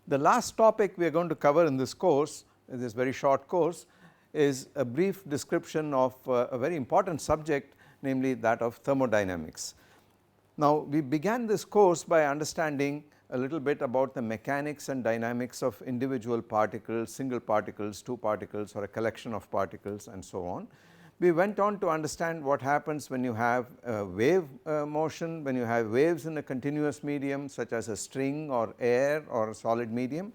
The last topic we are going to cover in this course, in this very short course, is a brief description of a very important subject, namely that of thermodynamics. Now, we began this course by understanding a little bit about the mechanics and dynamics of individual particles, single particles, two particles, or a collection of particles, and so on. We went on to understand what happens when you have a wave motion, when you have waves in a continuous medium such as a string or air or a solid medium,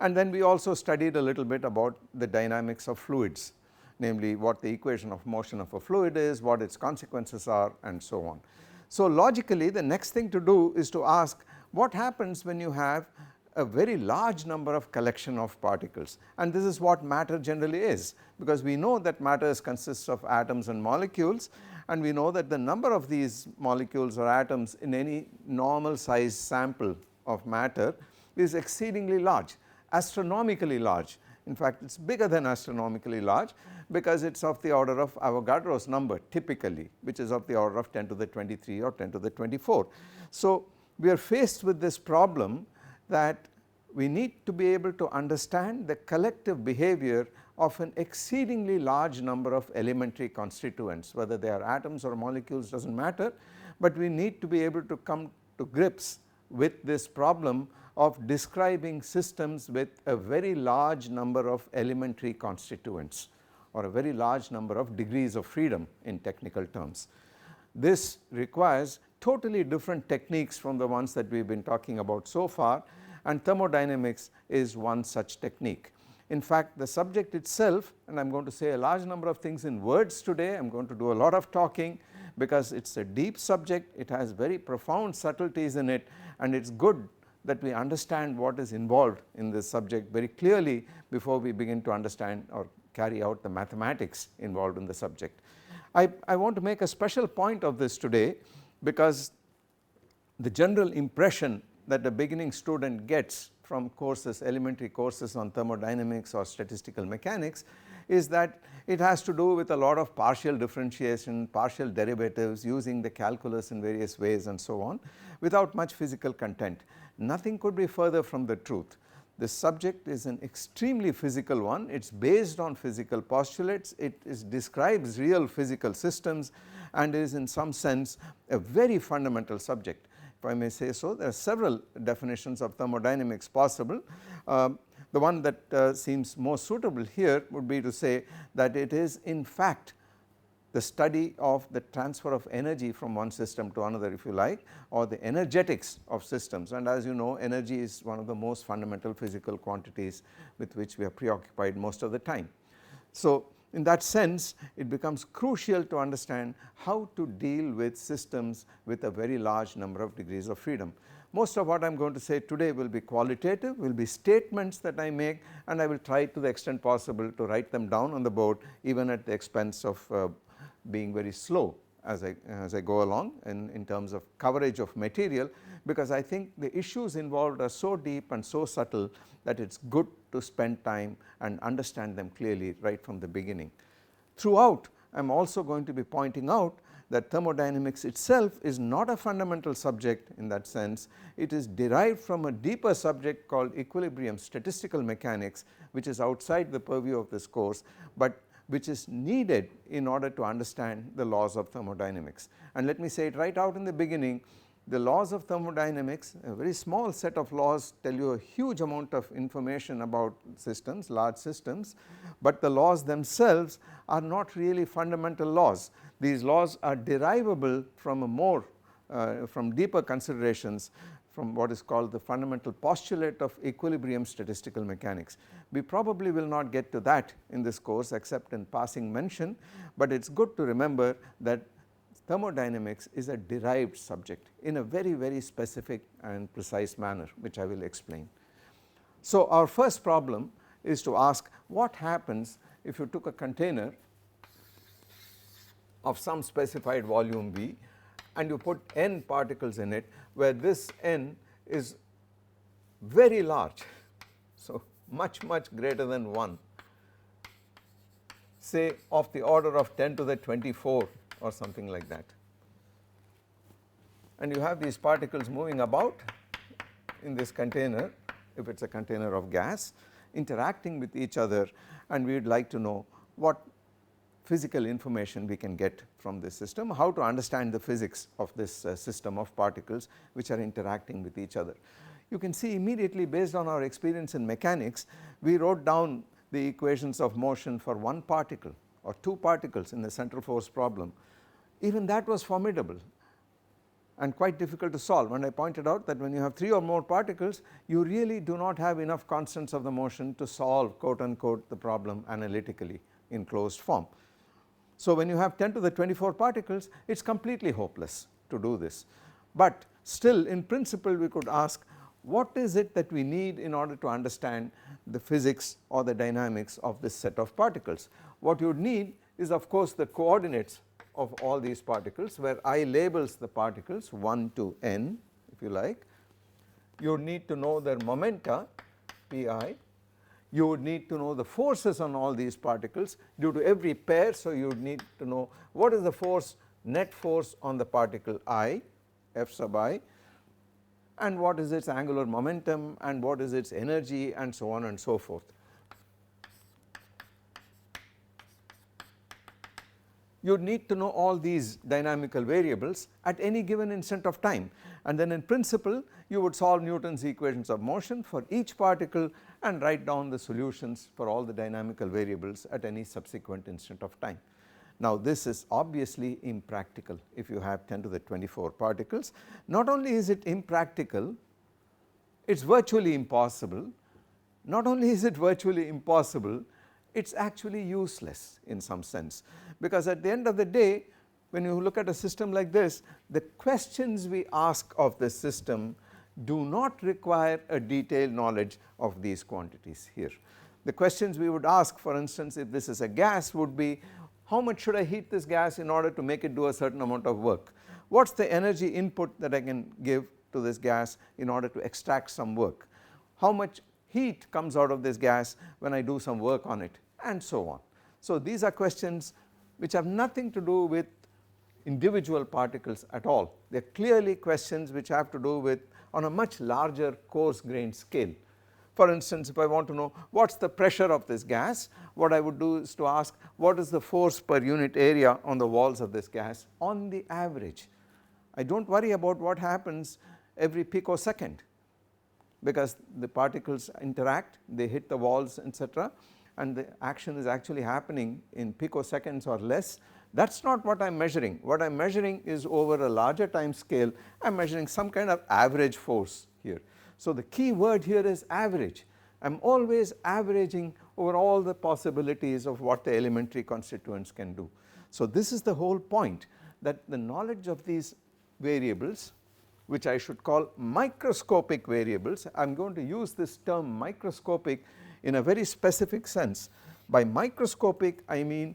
and then we also studied a little bit about the dynamics of fluids, namely what the equation of motion of a fluid is, what its consequences are, and so on. So, logically the next thing to do is to ask what happens when you have a very large number of collection of particles, and this is what matter generally is, because we know that matter consists of atoms and molecules, and we know that the number of these molecules or atoms in any normal size sample of matter is exceedingly large, astronomically large. In fact, it is bigger than astronomically large, because it is of the order of Avogadro's number typically, which is of the order of 10 to the 23 or 10 to the 24. So, we are faced with this problem that we need to be able to understand the collective behavior of an exceedingly large number of elementary constituents, whether they are atoms or molecules does not matter, but we need to be able to come to grips with this problem of describing systems with a very large number of elementary constituents, or a very large number of degrees of freedom in technical terms. This requires totally different techniques from the ones that we have been talking about so far, and thermodynamics is one such technique. In fact, the subject itself, and I am going to say a large number of things in words today, I am going to do a lot of talking because it is a deep subject, it has very profound subtleties in it, and it is good that we understand what is involved in this subject very clearly before we begin to understand or carry out the mathematics involved in the subject. I want to make a special point of this today, because the general impression that the beginning student gets from courses, elementary courses on thermodynamics or statistical mechanics, is that it has to do with a lot of partial differentiation, partial derivatives, using the calculus in various ways and so on, without much physical content. Nothing could be further from the truth. This subject is an extremely physical one, it is based on physical postulates, it describes real physical systems, and is in some sense a very fundamental subject. If I may say so, there are several definitions of thermodynamics possible. The one that seems most suitable here would be to say that it is in fact the study of the transfer of energy from one system to another, if you like, or the energetics of systems, and as you know, energy is one of the most fundamental physical quantities with which we are preoccupied most of the time. So, in that sense, it becomes crucial to understand how to deal with systems with a very large number of degrees of freedom. Most of what I am going to say today will be qualitative, will be statements that I make, and I will try to the extent possible to write them down on the board, even at the expense of being very slow as I go along in terms of coverage of material, because I think the issues involved are so deep and so subtle that it is good to spend time and understand them clearly right from the beginning. Throughout, I am also going to be pointing out that thermodynamics itself is not a fundamental subject in that sense. It is derived from a deeper subject called equilibrium statistical mechanics, which is outside the purview of this course, but which is needed in order to understand the laws of thermodynamics. And let me say it right out in the beginning, the laws of thermodynamics, a very small set of laws, tell you a huge amount of information about systems, large systems, but the laws themselves are not really fundamental laws. These laws are derivable from a more from deeper considerations, from what is called the fundamental postulate of equilibrium statistical mechanics. We probably will not get to that in this course except in passing mention, but it is good to remember that thermodynamics is a derived subject in a very, very specific and precise manner, which I will explain. So, our first problem is to ask what happens if you took a container of some specified volume V and you put n particles in it, where this n is very large, so much greater than 1, say of the order of 10 to the 24 or something like that, and you have these particles moving about in this container if it is a container of gas, interacting with each other, and we would like to know what physical information we can get from this system, how to understand the physics of this system of particles which are interacting with each other. You can see immediately, based on our experience in mechanics, we wrote down the equations of motion for one particle or two particles in the central force problem. Even that was formidable and quite difficult to solve, and I pointed out that when you have 3 or more particles, you really do not have enough constants of the motion to solve, quote unquote, the problem analytically in closed form. So when you have 10 to the 24 particles, it is completely hopeless to do this, but still in principle we could ask, what is it that we need in order to understand the physics or the dynamics of this set of particles? What you would need is, of course, the coordinates of all these particles, where I labels the particles 1 to n, if you like. You would need to know their momenta, pi. You would need to know the forces on all these particles due to every pair. So you would need to know what is the force, net force on the particle I, F sub I, and what is its angular momentum, and what is its energy, and so on and so forth. You need to know all these dynamical variables at any given instant of time, and then in principle you would solve Newton's equations of motion for each particle and write down the solutions for all the dynamical variables at any subsequent instant of time. Now this is obviously impractical if you have 10 to the 24 particles. Not only is it impractical, it is virtually impossible. Not only is it virtually impossible, it is actually useless in some sense, because at the end of the day, when you look at a system like this, the questions we ask of this system do not require a detailed knowledge of these quantities here. The questions we would ask, for instance, if this is a gas, would be, how much should I heat this gas in order to make it do a certain amount of work? What is the energy input that I can give to this gas in order to extract some work? How much heat comes out of this gas when I do some work on it, and so on. So these are questions which have nothing to do with individual particles at all. They are clearly questions which have to do with on a much larger coarse grained scale. For instance, if I want to know what is the pressure of this gas, what I would do is to ask what is the force per unit area on the walls of this gas on the average. I do not worry about what happens every picosecond, because the particles interact, they hit the walls, etc., and the action is actually happening in picoseconds or less. That is not what I am measuring. What I am measuring is over a larger time scale. I am measuring some kind of average force here. So the key word here is average. I am always averaging over all the possibilities of what the elementary constituents can do. So this is the whole point, that the knowledge of these variables, which I should call microscopic variables, I am going to use this term microscopic in a very specific sense. By microscopic I mean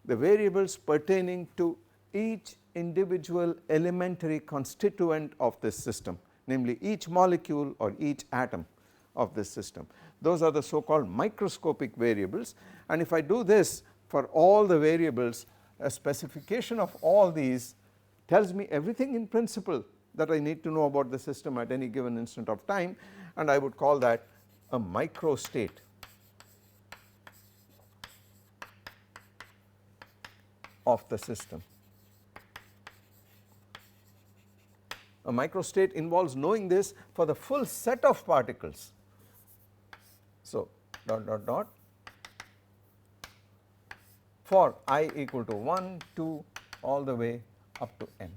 the variables pertaining to each individual elementary constituent of this system, namely each molecule or each atom of this system. Those are the so called microscopic variables, and if I do this for all the variables, a specification of all these tells me everything in principle that I need to know about the system at any given instant of time, and I would call that a microstate. Of the system. A microstate involves knowing this for the full set of particles. So dot dot dot for I equal to 1, 2 all the way up to n.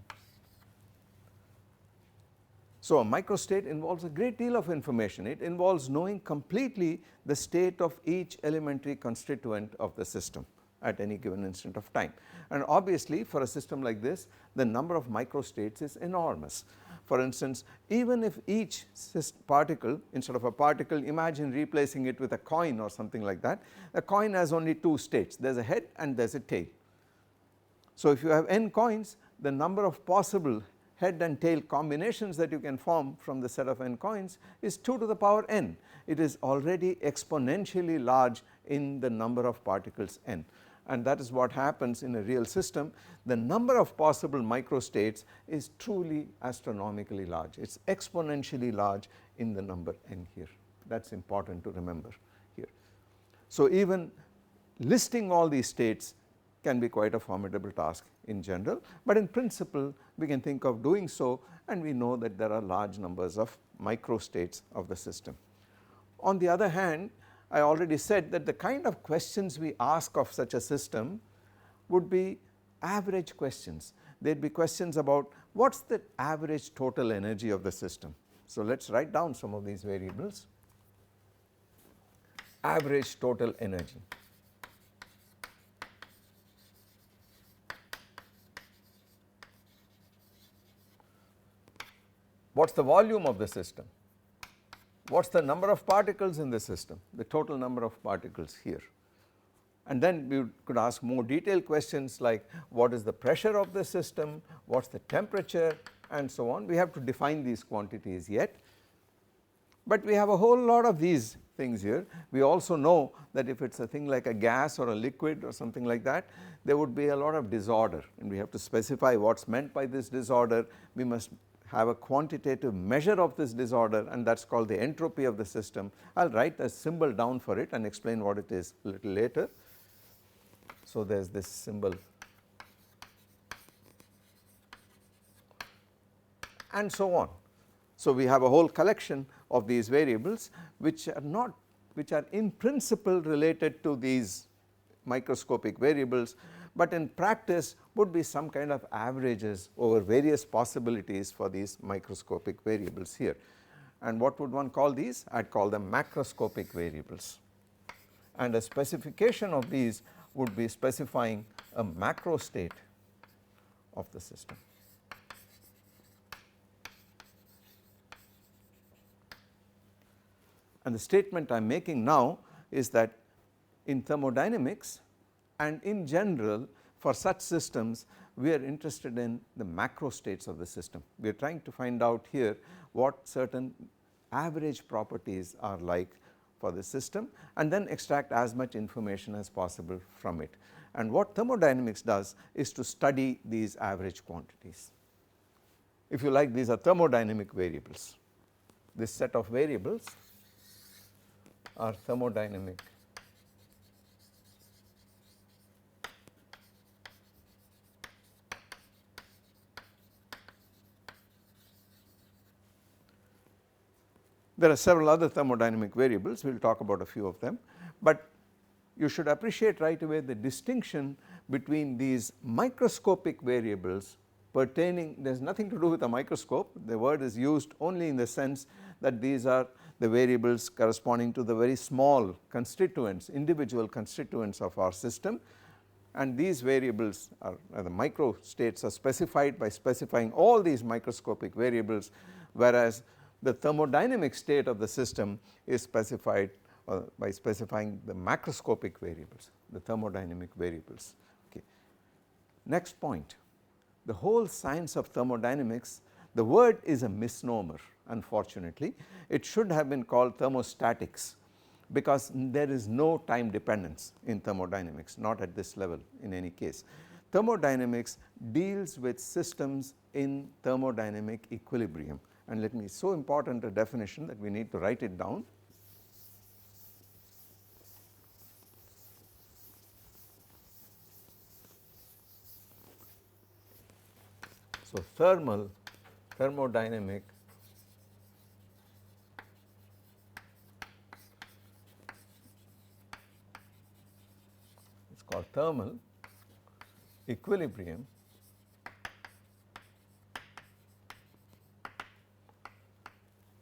So a microstate involves a great deal of information. It involves knowing completely the state of each elementary constituent of the system at any given instant of time, and obviously for a system like this the number of microstates is enormous. For instance, even if each particle, instead of a particle, imagine replacing it with a coin or something like that. A coin has only 2 states, there is a head and there is a tail. So if you have n coins, the number of possible head and tail combinations that you can form from the set of n coins is 2 to the power n. It is already exponentially large in the number of particles n, and that is what happens in a real system. The number of possible microstates is truly astronomically large. It is exponentially large in the number n here. that is important to remember here. So, even listing all these states can be quite a formidable task in general, but in principle we can think of doing so, and we know that there are large numbers of microstates of the system. On the other hand, I already said that the kind of questions we ask of such a system would be average questions. There would be questions about what is the average total energy of the system. So, let us write down some of these variables. Average total energy. What is the volume of the system? What is the number of particles in the system, the total number of particles here. And then we could ask more detailed questions like what is the pressure of the system, what is the temperature, and so on. We have to define these quantities yet, but we have a whole lot of these things here. We also know that if it is a thing like a gas or a liquid or something like that, there would be a lot of disorder, and we have to specify what is meant by this disorder. We must have a quantitative measure of this disorder, and that is called the entropy of the system. I will write a symbol down for it and explain what it is a little later. So, there is this symbol, and so on. So, we have a whole collection of these variables which are in principle related to these microscopic variables, but in practice would be some kind of averages over various possibilities for these microscopic variables here. And what would one call these? I would call them macroscopic variables, and a specification of these would be specifying a macro state of the system. And the statement I am making now is that in thermodynamics and in general for such systems, we are interested in the macro states of the system. We are trying to find out here what certain average properties are like for the system, and then extract as much information as possible from it. And what thermodynamics does is to study these average quantities. If you like, these are thermodynamic variables. This set of variables are thermodynamic There are several other thermodynamic variables, we will talk about a few of them, but you should appreciate right away the distinction between these microscopic variables pertaining, there is nothing to do with a microscope, the word is used only in the sense that these are the variables corresponding to the very small constituents, individual constituents of our system, and these variables are the microstates are specified by specifying all these microscopic variables, whereas the thermodynamic state of the system is specified by specifying the macroscopic variables, the thermodynamic variables. Okay. Next point, the whole science of thermodynamics, the word is a misnomer unfortunately. It should have been called thermostatics, because there is no time dependence in thermodynamics, not at this level in any case. Thermodynamics deals with systems in thermodynamic equilibrium, and let me, so important a definition that we need to write it down. So, thermodynamic called thermal equilibrium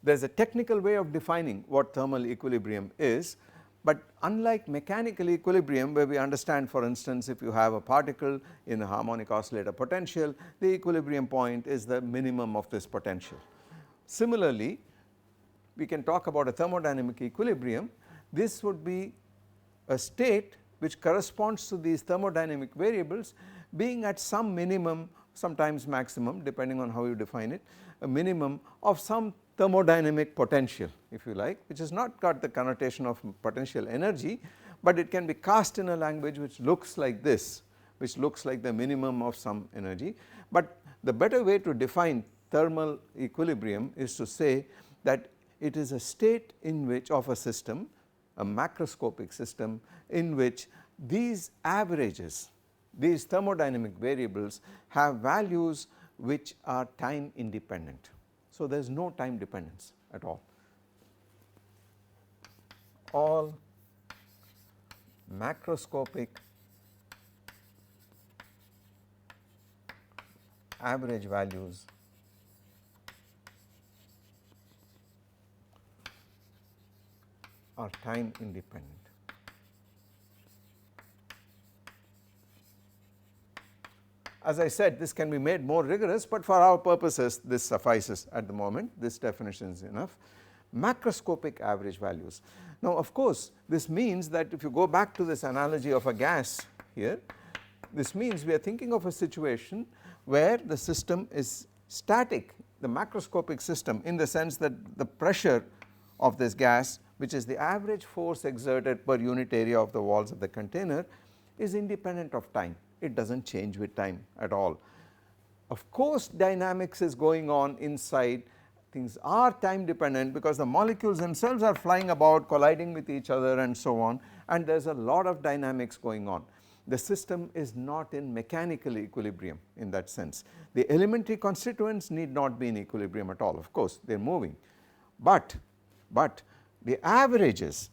there is a technical way of defining what thermal equilibrium is, but unlike mechanical equilibrium where we understand, for instance, if you have a particle in a harmonic oscillator potential, the equilibrium point is the minimum of this potential. Similarly, we can talk about a thermodynamic equilibrium. This would be a state which corresponds to these thermodynamic variables being at some minimum, sometimes maximum depending on how you define it, a minimum of some thermodynamic potential, if you like, which has not got the connotation of potential energy, but it can be cast in a language which looks like this, which looks like the minimum of some energy. But the better way to define thermal equilibrium is to say that it is a state in which of a system, a macroscopic system, in which these averages, these thermodynamic variables have values which are time independent. So, there is no time dependence at all. All macroscopic average values are time independent. As I said, this can be made more rigorous, but for our purposes this suffices at the moment. This definition is enough. Macroscopic average values. Now, of course, this means that if you go back to this analogy of a gas here, this means we are thinking of a situation where the system is static, the macroscopic system, in the sense that the pressure of this gas, which is the average force exerted per unit area of the walls of the container, is independent of time. It does not change with time at all. Of course, dynamics is going on inside. Things are time dependent because the molecules themselves are flying about, colliding with each other and so on, and there is a lot of dynamics going on. The system is not in mechanical equilibrium in that sense. The elementary constituents need not be in equilibrium at all, of course they are moving, but the averages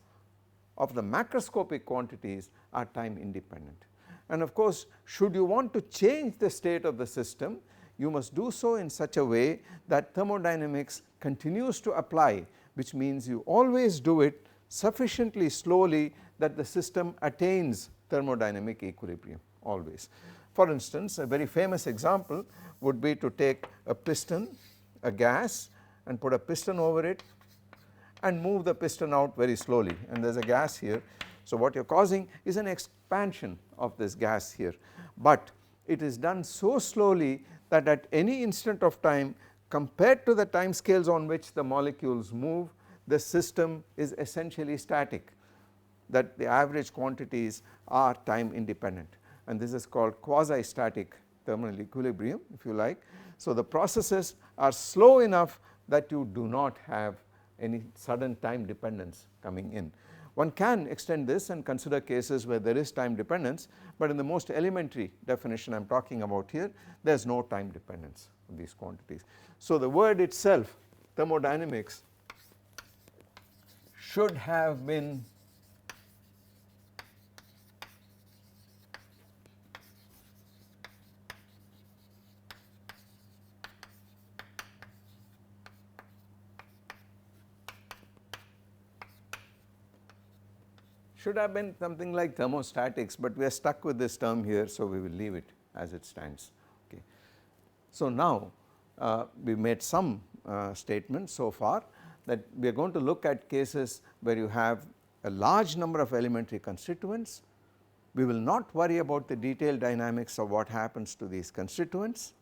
of the macroscopic quantities are time independent. And of course, should you want to change the state of the system, you must do so in such a way that thermodynamics continues to apply, which means you always do it sufficiently slowly that the system attains thermodynamic equilibrium always. For instance, a very famous example would be to take a piston, a gas, and put a piston over it and move the piston out very slowly, and there is a gas here. So, what you are causing is an expansion of this gas here, but it is done so slowly that at any instant of time compared to the time scales on which the molecules move, the system is essentially static, that the average quantities are time independent, and this is called quasi static thermal equilibrium if you like. So, the processes are slow enough that you do not have any sudden time dependence coming in. One can extend this and consider cases where there is time dependence, but in the most elementary definition I am talking about here, there is no time dependence of these quantities. So, the word itself, thermodynamics, should have been something like thermostatics, but we are stuck with this term here, so we will leave it as it stands. Okay. So, now we made some statements so far that we are going to look at cases where you have a large number of elementary constituents. We will not worry about the detailed dynamics of what happens to these constituents,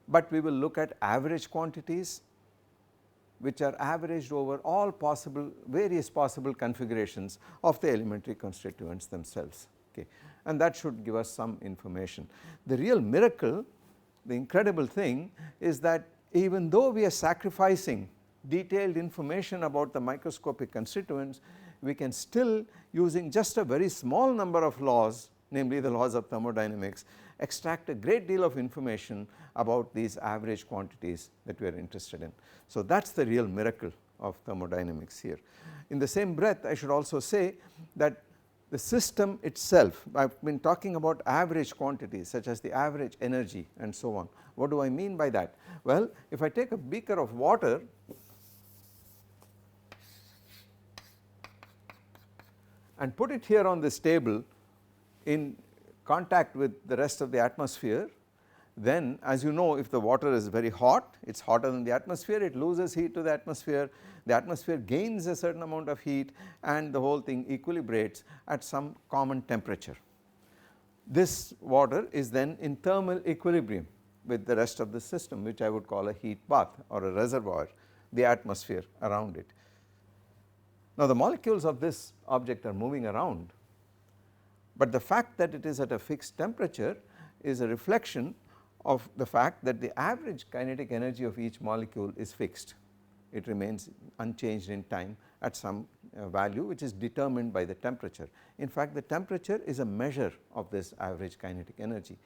but we will look at average quantities which are averaged over all possible various possible configurations of the elementary constituents themselves, okay, and that should give us some information. The real miracle, the incredible thing is that even though we are sacrificing detailed information about the microscopic constituents, we can still, using just a very small number of laws, namely the laws of thermodynamics, extract a great deal of information about these average quantities that we are interested in. So, that is the real miracle of thermodynamics here. In the same breath, I should also say that the system itself, I have been talking about average quantities such as the average energy and so on. What do I mean by that? Well, if I take a beaker of water and put it here on this table in contact with the rest of the atmosphere, then as you know, if the water is very hot, it is hotter than the atmosphere, it loses heat to the atmosphere gains a certain amount of heat, and the whole thing equilibrates at some common temperature. This water is then in thermal equilibrium with the rest of the system, which I would call a heat bath or a reservoir, the atmosphere around it. Now, the molecules of this object are moving around, but the fact that it is at a fixed temperature is a reflection of the fact that the average kinetic energy of each molecule is fixed. it remains unchanged in time at some value which is determined by the temperature. In fact, the temperature is a measure of this average kinetic energy.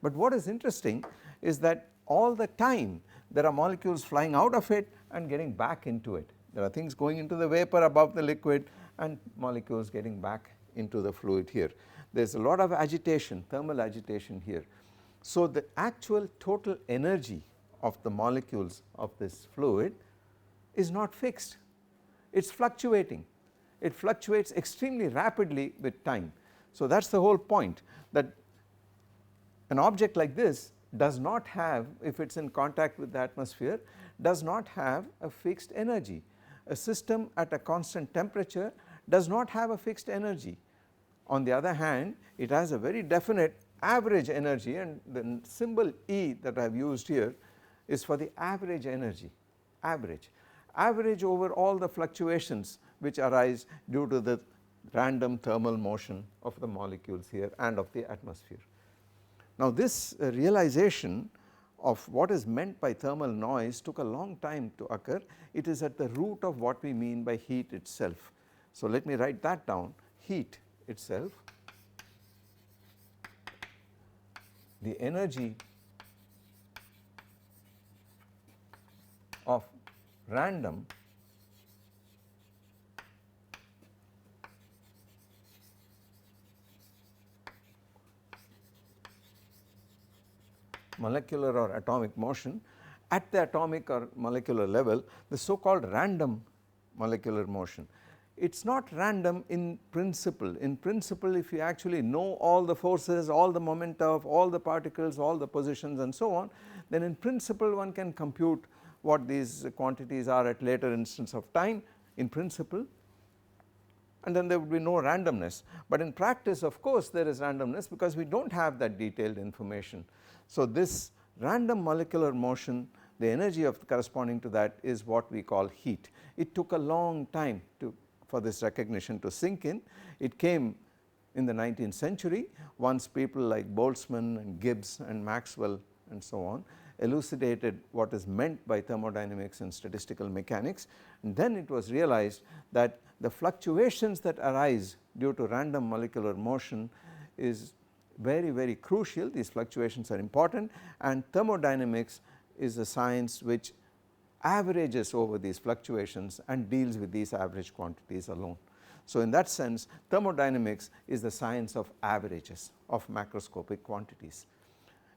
But what is interesting is that all the time there are molecules flying out of it and getting back into it. There are things going into the vapor above the liquid and molecules getting back into the fluid here. There is a lot of agitation, thermal agitation here. So the actual total energy of the molecules of this fluid is not fixed, it is fluctuating. It fluctuates extremely rapidly with time. So that is the whole point, that an object like this does not have, if it is in contact with the atmosphere, does not have a fixed energy. A system at a constant temperature does not have a fixed energy. On the other hand, it has a very definite average energy, and the symbol E that I have used here is for the average energy, average over all the fluctuations which arise due to the random thermal motion of the molecules here and of the atmosphere. Now this realization of what is meant by thermal noise took a long time to occur. It is at the root of what we mean by heat itself. So let me write that down. Heat itself, the energy of random molecular or atomic motion at the atomic or molecular level, the so called random molecular motion. It is not random in principle. In principle, if you actually know all the forces, all the momenta of all the particles, all the positions and so on, then in principle one can compute what these quantities are at later instance of time in principle, and then there would be no randomness. But in practice, of course, there is randomness because we do not have that detailed information. So this random molecular motion, the energy of corresponding to that is what we call heat. It took a long time for this recognition to sink in. It came in the 19th century once people like Boltzmann and Gibbs and Maxwell and so on elucidated what is meant by thermodynamics and statistical mechanics, and then it was realized that the fluctuations that arise due to random molecular motion is very crucial. These fluctuations are important, and thermodynamics is a science which averages over these fluctuations and deals with these average quantities alone. So in that sense, thermodynamics is the science of averages of macroscopic quantities.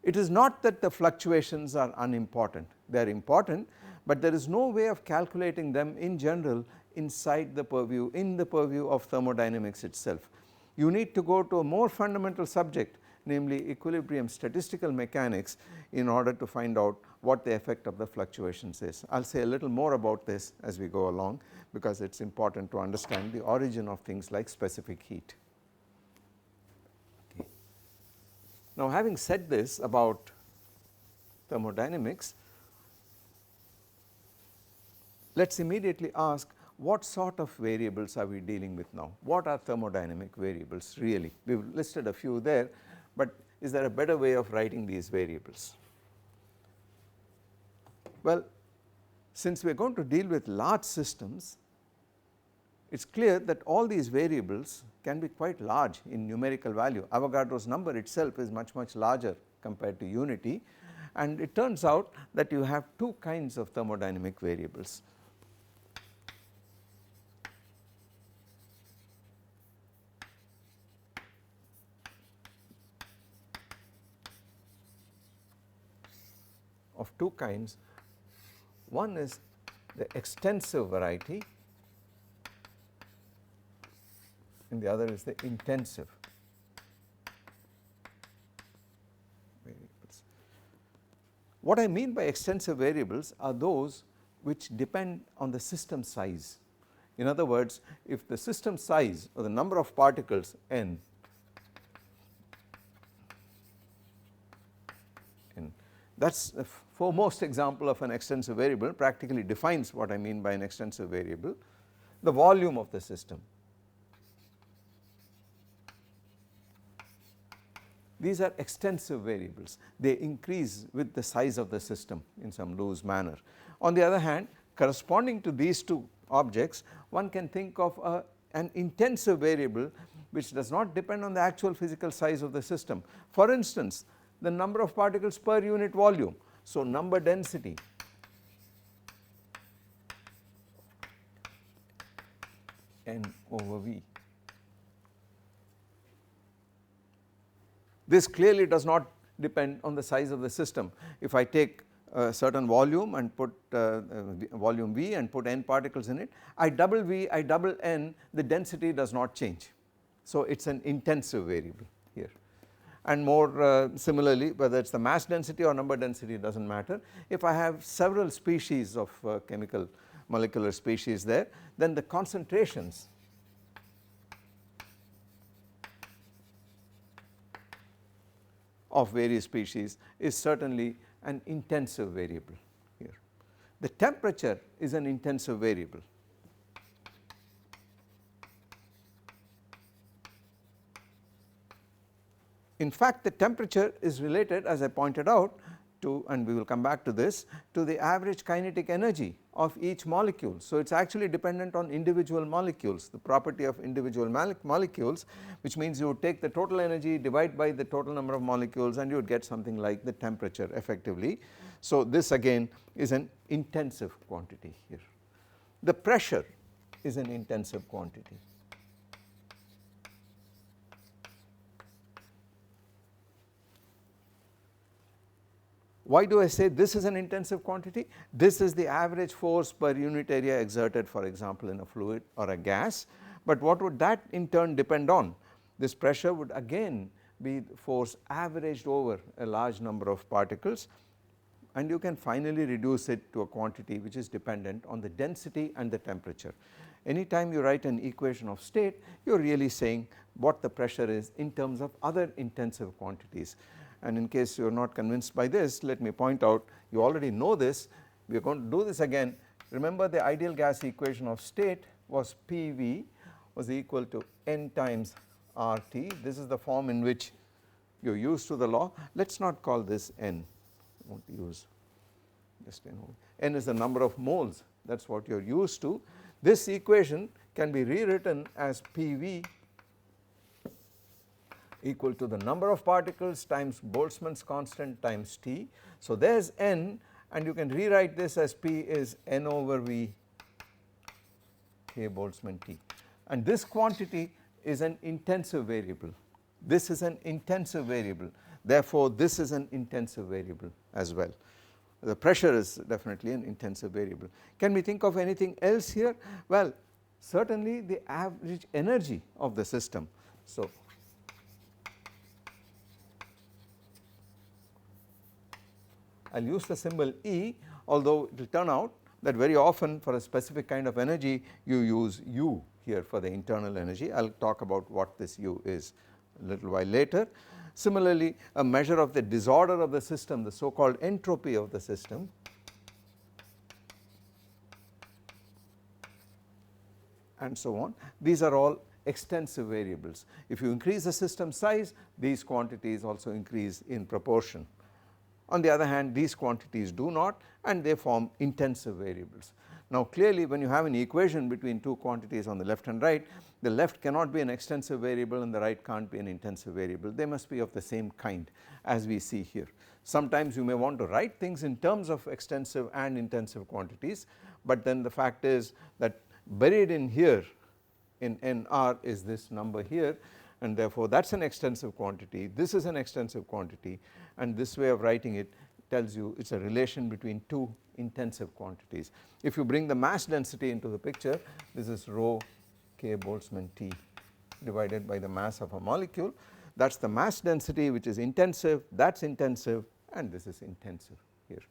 It is not that the fluctuations are unimportant, they are important, but there is no way of calculating them in general inside the purview, in the purview of thermodynamics itself. You need to go to a more fundamental subject, namely equilibrium statistical mechanics, in order to find out what the effect of the fluctuations is. I will say a little more about this as we go along, because it is important to understand the origin of things like specific heat. Okay. Now having said this about thermodynamics, let us immediately ask, what sort of variables are we dealing with now? What are thermodynamic variables really? We have listed a few there, but is there a better way of writing these variables? Well, since we are going to deal with large systems, it is clear that all these variables can be quite large in numerical value. Avogadro's number itself is much larger compared to unity, and it turns out that you have two kinds of thermodynamic variables. Of two kinds. One is the extensive variety and the other is the intensive variables. What I mean by extensive variables are those which depend on the system size. In other words, if the system size or the number of particles n that is the foremost example of an extensive variable, practically defines what I mean by an extensive variable, the volume of the system. These are extensive variables, they increase with the size of the system in some loose manner. On the other hand, corresponding to these two objects, one can think of an intensive variable which does not depend on the actual physical size of the system. For instance, the number of particles per unit volume. So, number density N over V. This clearly does not depend on the size of the system. If I take a certain volume and put volume V and put n particles in it, I double V, I double n, the density does not change. So, it is an intensive variable here. And more similarly, whether it is the mass density or number density does not matter. If I have several species of chemical molecular species there, then the concentrations of various species is certainly an intensive variable here. The temperature is an intensive variable. In fact, the temperature is related, as I pointed out, to, and we will come back to this, to the average kinetic energy of each molecule. So, it is actually dependent on individual molecules, the property of individual molecules, which means you would take the total energy, divide by the total number of molecules, and you would get something like the temperature effectively. So, this again is an intensive quantity here. The pressure is an intensive quantity. Why do I say this is an intensive quantity? This is the average force per unit area exerted, for example, in a fluid or a gas, but what would that in turn depend on? This pressure would again be force averaged over a large number of particles, and you can finally reduce it to a quantity which is dependent on the density and the temperature. Anytime you write an equation of state, you are really saying what the pressure is in terms of other intensive quantities. And in case you are not convinced by this, let me point out, you already know this, we are going to do this again. Remember, the ideal gas equation of state was PV was equal to N times RT. This is the form in which you are used to the law. Let us not call this N, I won't use just N. N is the number of moles, that is what you are used to. This equation can be rewritten as PV equal to the number of particles times Boltzmann's constant times T. So, there is N, and you can rewrite this as P is N over V K Boltzmann T, and this quantity is an intensive variable. This is an intensive variable, therefore, this is an intensive variable as well. The pressure is definitely an intensive variable. Can we think of anything else here? Well, certainly the average energy of the system. So, I will use the symbol E, although it will turn out that very often for a specific kind of energy you use U here for the internal energy. I will talk about what this U is a little while later. Similarly, a measure of the disorder of the system, the so called entropy of the system, and so on. These are all extensive variables. If you increase the system size, these quantities also increase in proportion. On the other hand, these quantities do not, and they form intensive variables. Now, clearly when you have an equation between two quantities on the left and right, the left cannot be an extensive variable and the right can't be an intensive variable. They must be of the same kind as we see here. Sometimes you may want to write things in terms of extensive and intensive quantities, but then the fact is that buried in here in NR is this number here, and therefore that is an extensive quantity, this is an extensive quantity, and this way of writing it tells you it is a relation between two intensive quantities. If you bring the mass density into the picture, this is rho K Boltzmann T divided by the mass of a molecule. That is the mass density which is intensive, that is intensive, and this is intensive here.